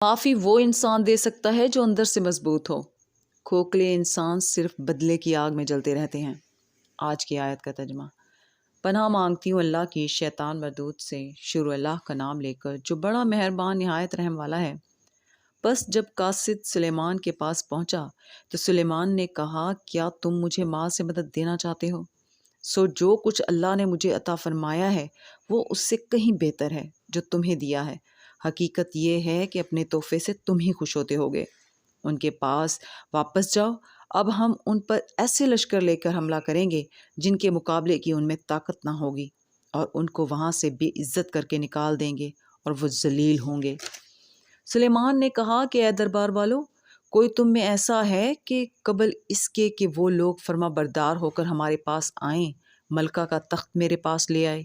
معافی وہ انسان دے سکتا ہے جو اندر سے مضبوط ہو۔ کھوکھلے انسان صرف بدلے کی آگ میں جلتے رہتے ہیں۔ آج کی آیت کا ترجمہ۔ پناہ مانگتی ہوں اللہ کی شیطان مردود سے، شروع اللہ کا نام لے کر جو بڑا مہربان نہایت رحم والا ہے۔ بس جب قاصد سلیمان کے پاس پہنچا تو سلیمان نے کہا، کیا تم مجھے مال سے مدد دینا چاہتے ہو؟ سو جو کچھ اللہ نے مجھے عطا فرمایا ہے وہ اس سے کہیں بہتر ہے جو تمہیں دیا ہے۔ حقیقت یہ ہے کہ اپنے تحفے سے تم ہی خوش ہوتے ہوگے۔ ان کے پاس واپس جاؤ، اب ہم ان پر ایسے لشکر لے کر حملہ کریں گے جن کے مقابلے کی ان میں طاقت نہ ہوگی، اور ان کو وہاں سے بے عزت کر کے نکال دیں گے اور وہ ذلیل ہوں گے۔ سلیمان نے کہا کہ اے دربار والو، کوئی تم میں ایسا ہے کہ قبل اس کے کہ وہ لوگ فرما بردار ہو کر ہمارے پاس آئیں، ملکہ کا تخت میرے پاس لے آئے؟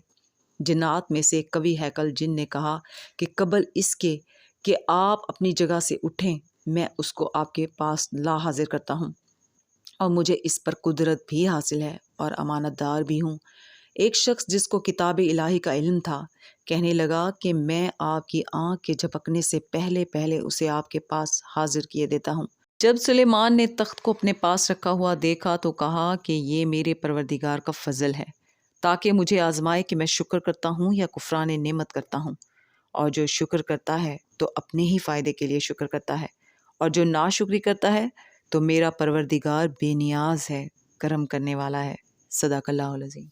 جنات میں سے ایک قوی ہیکل جن نے کہا کہ قبل اس کے کہ آپ اپنی جگہ سے اٹھیں میں اس کو آپ کے پاس لا حاضر کرتا ہوں، اور مجھے اس پر قدرت بھی حاصل ہے اور امانت دار بھی ہوں۔ ایک شخص جس کو کتاب الہی کا علم تھا کہنے لگا کہ میں آپ کی آنکھ کے جھپکنے سے پہلے پہلے اسے آپ کے پاس حاضر کیے دیتا ہوں۔ جب سلیمان نے تخت کو اپنے پاس رکھا ہوا دیکھا تو کہا کہ یہ میرے پروردگار کا فضل ہے، تاکہ مجھے آزمائے کہ میں شکر کرتا ہوں یا کفران نعمت کرتا ہوں۔ اور جو شکر کرتا ہے تو اپنے ہی فائدے کے لیے شکر کرتا ہے، اور جو ناشکری کرتا ہے تو میرا پروردگار بے نیاز ہے، کرم کرنے والا ہے۔ صدق اللہ العظیم۔